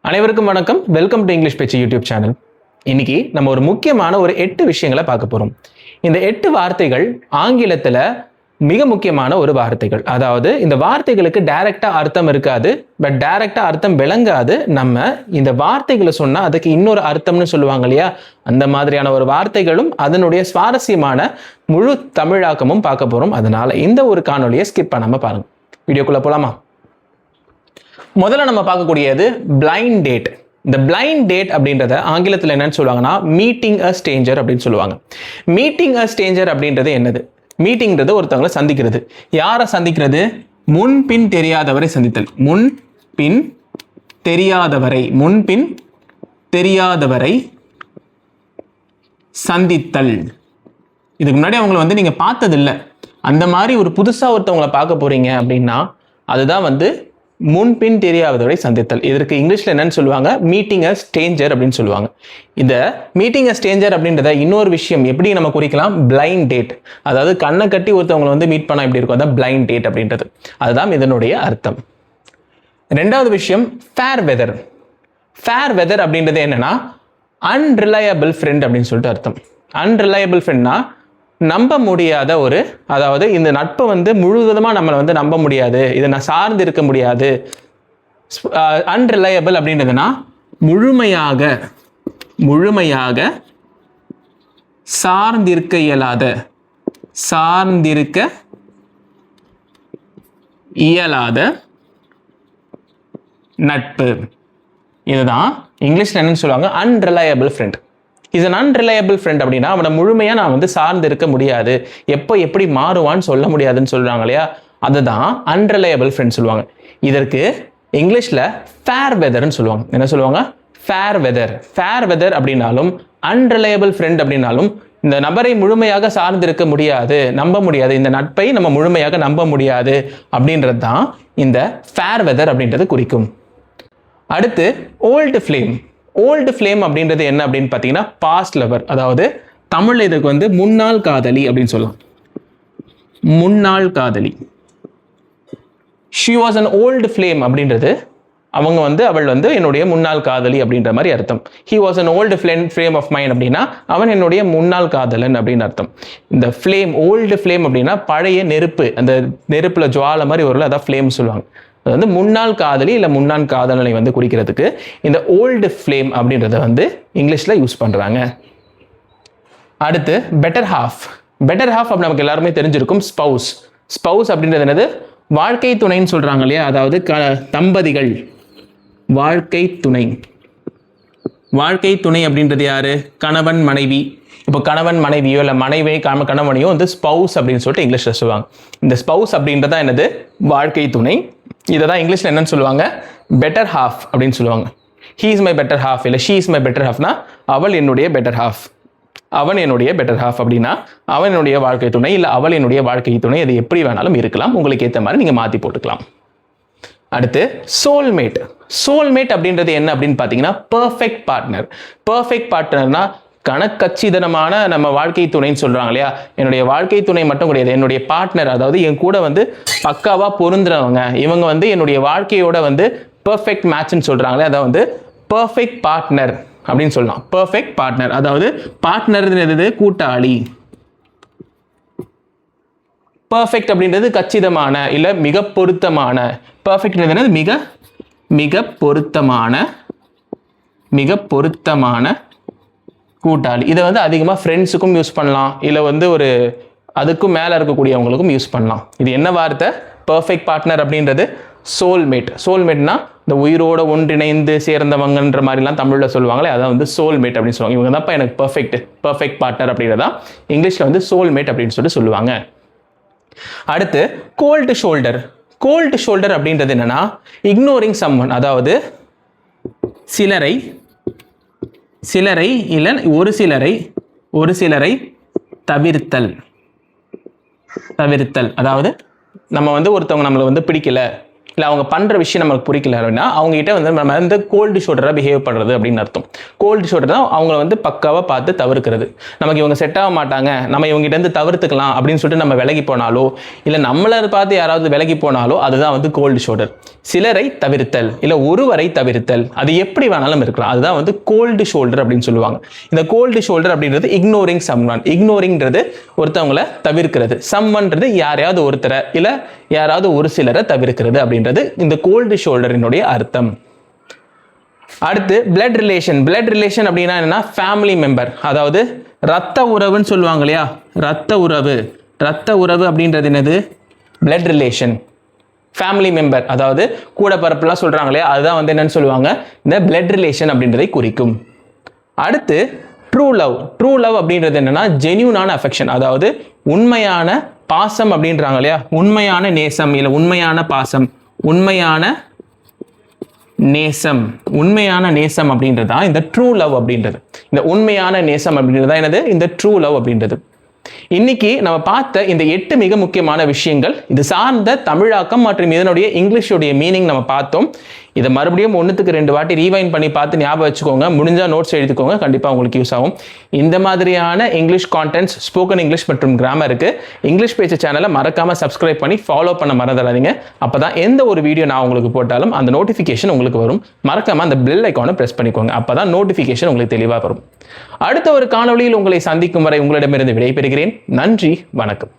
அனைவருக்கும் வணக்கம். Welcome to English பேச்சு யூடியூப் சேனல். இன்னைக்கு நம்ம ஒரு முக்கியமான 8 விஷயங்களை பார்க்க போறோம். இந்த 8 வார்த்தைகள் ஆங்கிலத்துல மிக முக்கியமான ஒரு வார்த்தைகள். அதாவது இந்த வார்த்தைகளுக்கு டைரக்டா அர்த்தம் இருக்காது, பட் டைரக்டா அர்த்தம் விளங்காது. நம்ம இந்த வார்த்தைகளை சொன்னா அதுக்கு இன்னொரு அர்த்தம்னு சொல்லுவாங்க இல்லையா, அந்த மாதிரியான ஒரு வார்த்தைகளும் அதனுடைய சுவாரஸ்யமான முழு தமிழாக்கமும் பார்க்க போறோம். அதனால இந்த ஒரு காணொலியை ஸ்கிப் பண்ணாம பாருங்க. வீடியோக்குள்ள போலாமா? முதல்ல நம்ம பார்க்கக்கூடியது பிளைண்ட் டேட். இந்த பிளைண்ட் டேட் அப்படின்றத ஆங்கிலத்தில் என்னன்னு சொல்லுவாங்கன்னா மீட்டிங் அ ஸ்ட்ரேஞ்சர் அப்படின்னு சொல்லுவாங்க. மீட்டிங் அ ஸ்ட்ரேஞ்சர் அப்படின்றது என்னது? மீட்டிங்கிறது ஒருத்தவங்களை சந்திக்கிறது. யாரை சந்திக்கிறது? முன்பின் தெரியாதவரை சந்தித்தல். முன்பின் தெரியாதவரை சந்தித்தல். இதுக்கு முன்னாடி அவங்களை நீங்க பார்த்ததில்லை, அந்த மாதிரி ஒரு புதுசா ஒருத்தவங்களை பார்க்க போறீங்க அப்படின்னா அதுதான் முன்பின் தெரியாதவரை சந்தித்தல். இதற்கு இங்கிலீஷ்ல என்னன்னு சொல்லுவாங்க? மீட்டிங் அ ஸ்ட்ரேஞ்சர் அப்படின்னு சொல்லுவாங்க. இந்த மீட்டிங் அ ஸ்ட்ரேஞ்சர் அப்படின்றத இன்னொரு விஷயம் எப்படி நம்ம குறிக்கலாம்? Blind date. அதாவது கண்ணை கட்டி ஒருத்தவங்களை மீட் பண்ணா எப்படி இருக்கும், அதான் பிளைண்ட் டேட் அப்படின்றது. அதுதான் இதனுடைய அர்த்தம். ரெண்டாவது விஷயம் ஃபேர் வெதர். ஃபேர் வெதர் அப்படின்றது என்னன்னா அன்ரிலையபிள் ஃப்ரெண்ட் அப்படின்னு சொல்லிட்டு அர்த்தம். அன்ரிலையபிள் ஃப்ரெண்ட்னா நம்ப முடியாத ஒரு, அதாவது இந்த நட்பை முழுவதுமாக நம்மளை நம்ப முடியாது, இதை நான் சார்ந்து இருக்க முடியாது. அன்ரிலையபிள் அப்படின்றதுனா முழுமையாக சார்ந்திருக்க இயலாத நட்பு. இதுதான் இங்கிலீஷ்ல என்னன்னு சொல்லுவாங்க? Unreliable friend. Is an unreliable friend அப்படின்னா அவனை முழுமையாக நான் சார்ந்து இருக்க முடியாது, எப்போ எப்படி மாறுவான்னு சொல்ல முடியாதுன்னு சொல்றாங்க இல்லையா, அதுதான் அன்ரிலையபிள் ஃப்ரெண்ட் சொல்லுவாங்க. இதற்கு இங்கிலீஷ்ல ஃபேர் வெதர்ன்னு சொல்லுவாங்க. என்ன சொல்லுவாங்க? Fair weather. ஃபேர் வெதர் அப்படின்னாலும் அன்ரிலையபிள் ஃப்ரெண்ட் அப்படின்னாலும் இந்த நபரை முழுமையாக சார்ந்து இருக்க முடியாது, நம்ப முடியாது, இந்த நட்பை நம்ம முழுமையாக நம்ப முடியாது அப்படின்றது தான் இந்த ஃபேர் வெதர் அப்படின்றது குறிக்கும். அடுத்து ஓல்டு ஃப்ளேம். ஓல்டு ஃப்ளேம் அப்படின்றது என்ன அப்படின்னு பார்த்தீங்கன்னா பாஸ்ட் லவர். அதாவது தமிழ் இதுக்கு முன்னாள் காதலி அப்படின்னு சொல்லலாம். முன்னாள் காதலி. She was an old flame அப்படின்றது அவள் என்னுடைய முன்னாள் காதலி அப்படின்ற மாதிரி அர்த்தம். He was an old flame of mind அப்படின்னா அவன் என்னுடைய முன்னாள் காதலன் அப்படின்னு அர்த்தம். இந்த ஃப்ளேம், ஓல்டு ஃப்ளேம் அப்படின்னா பழைய நெருப்பு, அந்த நெருப்புல ஜுவாலை மாதிரி வரும்ல, அதான் ஃப்ளேம் சொல்லுவாங்க. அது முன்னாள் காதலி இல்லை முன்னாள் காதலனை குறிக்கிறதுக்கு இந்த ஓல்டு ஃப்ளேம் அப்படின்றத இங்கிலீஷ்ல யூஸ் பண்றாங்க. அடுத்து பெட்டர் ஹாஃப். பெட்டர் ஹாஃப் அப்படி நமக்கு எல்லாருமே தெரிஞ்சிருக்கும். ஸ்பவுஸ். ஸ்பவுஸ் அப்படின்றது என்னது? வாழ்க்கை துணைன்னு சொல்றாங்க இல்லையா, அதாவது தம்பதிகள். வாழ்க்கை துணை. வாழ்க்கை துணை அப்படின்றது யாரு? கணவன் மனைவி. இப்போ கணவன் மனைவியோ இல்லை மனைவி கணவனையோ ஸ்பவுஸ் அப்படின்னு சொல்லிட்டு இங்கிலீஷ்ல சொல்லுவாங்க. இந்த ஸ்பவுஸ் அப்படின்றதா என்னது? வாழ்க்கை துணை. இதை தான் இங்கிலீஷ்ல என்னன்னு சொல்லுவாங்க? பெட்டர் ஹாஃப் அப்படின்னு சொல்லுவாங்க. He is my better half இல்லை ஷீ இஸ் மை பெட்டர் ஹாஃப்னா அவள் என்னுடைய பெட்டர் ஹாஃப், அவன் என்னுடைய பெட்டர் ஹாஃப் அப்படின்னா அவன் என்னுடைய வாழ்க்கை துணை இல்லை அவள் என்னுடைய வாழ்க்கை துணை. அது எப்படி வேணாலும் இருக்கலாம், உங்களுக்கு ஏற்ற மாதிரி நீங்க மாத்தி போட்டுக்கலாம். அடுத்து சோல்மேட். சோல்மேட் அப்படின்றது என்ன அப்படின்னு பார்த்தீங்கன்னா பெர்ஃபெக்ட் பார்ட்னர். பெர்ஃபெக்ட் பார்ட்னர்னா கணக்கச்சிதனமான நம்ம வாழ்க்கை துணைன்னு சொல்றாங்க இல்லையா, என்னுடைய வாழ்க்கை துணை மட்டும் கிடையாது, என்னுடைய பார்ட்னர், அதாவது என் கூட பக்காவா பொருந்துறவங்க, இவங்க என்னுடைய வாழ்க்கையோட பெர்ஃபெக்ட் மேட்ச்னு சொல்றாங்களே, அதாவது பெர்ஃபெக்ட் பார்ட்னர் அப்படின்னு சொல்லலாம். பெர்ஃபெக்ட் பார்ட்னர், அதாவது பார்ட்னர் கூட்டாளி. பெர்ஃபெக்ட் அப்படின்றது கச்சிதமான இல்ல மிக பொருத்தமான. பெர்ஃபெக்ட் மிக மிக பொருத்தமான கூட்டாளி. இதை அதிகமாக ஃப்ரெண்ட்ஸுக்கும் யூஸ் பண்ணலாம், இல்லை ஒரு அதுக்கும் மேலே இருக்கக்கூடியவங்களுக்கும் யூஸ் பண்ணலாம். இது என்ன வார்த்தை? பெர்ஃபெக்ட் பார்ட்னர் அப்படின்றது சோல்மேட். சோல்மேட்னா இந்த உயிரோட ஒன்றிணைந்து சேர்ந்தவங்கன்ற மாதிரிலாம் தமிழில் சொல்லுவாங்களே, அதான் சோல்மேட் அப்படின்னு சொல்லுவாங்க. இவங்க தான்ப்பா எனக்கு பெர்ஃபெக்ட் பார்ட்னர் அப்படின்றதா இங்கிலீஷில் சோல்மேட் அப்படின்னு சொல்லுவாங்க. அடுத்து கோல்டு ஷோல்டர். கோல்டு ஷோல்டர் அப்படின்றது என்னன்னா இக்னோரிங் சம்வன், அதாவது சிலரை இல்லை ஒரு சிலரை தவிர்த்தல். அதாவது நம்ம ஒருத்தவங்க நம்மளை பிடிக்கல, இல்லை அவங்க பண்ணுற விஷயம் நமக்கு பிடிக்கல அப்படின்னா அவங்ககிட்ட வந்து நம்ம வந்து கோல்டு ஷோல்டராக பிஹேவ் பண்ணுறது அப்படின்னு அர்த்தம். கோல்டு ஷோல்டர் தான் அவங்கள வந்து பக்காவாக பார்த்து தவிர்க்கிறது. நமக்கு இவங்க செட் ஆக மாட்டாங்க, நம்ம இவங்ககிட்ட இருந்து தவிர்த்துக்கலாம் அப்படின்னு சொல்லிட்டு நம்ம விலகி போனாலோ இல்லை நம்மளை பார்த்து யாராவது விலகி போனாலோ அதுதான் வந்து கோல்டு ஷோல்டர். சிலரை தவிர்த்தல் இல்லை ஒருவரை தவிர்த்தல், அது எப்படி வேணாலும் இருக்கலாம், அதுதான் வந்து கோல்டு ஷோல்டர் அப்படின்னு சொல்லுவாங்க. இந்த கோல்டு ஷோல்டர் அப்படின்றது இக்னோரிங் சம்வன். இக்னோரிங்கிறது ஒருத்தவங்களை தவிர்க்கிறது, சம்வன்றது யாரையாவது ஒருத்தரை இல்லை யாராவது ஒரு சிலரை தவிர்க்கிறது அப்படின்றது இந்த கோல்டு ஷோல்டரினுடைய அர்த்தம். அடுத்து பிளட் ரிலேஷன். பிளட் ரிலேஷன் அப்படின்னா என்னன்னா ஃபேமிலி மெம்பர், அதாவது ரத்த உறவுன்னு சொல்லுவாங்க இல்லையா, ரத்த உறவு. ரத்த உறவு அப்படின்றது என்னது? Blood relation. ஃபேமிலி மெம்பர், அதாவது கூட பரப்புலாம் சொல்றாங்க இல்லையா, அதுதான் வந்து என்னன்னு சொல்லுவாங்க, இந்த பிளட் ரிலேஷன் அப்படின்றதை குறிக்கும். அடுத்து ட்ரூ லவ். ட்ரூ லவ் அப்படின்றது என்னன்னா ஜென்யூனான அஃபெக்ஷன், அதாவது உண்மையான பாசம் அப்படின்றாங்க இல்லையா, உண்மையான நேசம் இல்லை உண்மையான பாசம், உண்மையான நேசம். உண்மையான நேசம் அப்படின்றது தான் இந்த ட்ரூ லவ் அப்படின்றது. இந்த உண்மையான நேசம் அப்படின்றது தான் என்னது? இந்த ட்ரூ லவ் அப்படின்றது. இன்னைக்கு நம்ம பார்த்த இந்த 8 மிக முக்கியமான விஷயங்கள், இது சார்ந்த தமிழாக்கம் மற்றும் இதனுடைய இங்கிலீஷுடைய மீனிங் நம்ம பார்த்தோம். இதை மறுபடியும் 1க்கு 2 வாட்டி ரீவைண்ட் பண்ணி பார்த்து ஞாபகம் வச்சுக்கோங்க. முடிஞ்சா நோட்ஸ் எழுதிக்கோங்க, கண்டிப்பாக உங்களுக்கு யூஸ் ஆகும். இந்த மாதிரியான இங்கிலீஷ் கான்டென்ட்ஸ், ஸ்போக்கன் இங்கிலீஷ் மற்றும் கிராமருக்கு இங்கிலீஷ் பேச்சு சேனலை மறக்காம சப்ஸ்கிரைப் பண்ணி ஃபாலோ பண்ண மறந்துடாதீங்க. அப்பதான் எந்த ஒரு வீடியோ நான் உங்களுக்கு போட்டாலும் அந்த நோட்டிஃபிகேஷன் உங்களுக்கு வரும். மறக்காம அந்த பெல் ஐக்கானை பிரஸ் பண்ணிக்கோங்க, அப்பதான் நோட்டிஃபிகேஷன் உங்களுக்கு தெளிவாக வரும். அடுத்த ஒரு காணொளியில் உங்களை சந்திக்கும் வரை உங்களிடமிருந்து விடைபெறுகிறேன். நன்றி, வணக்கம்.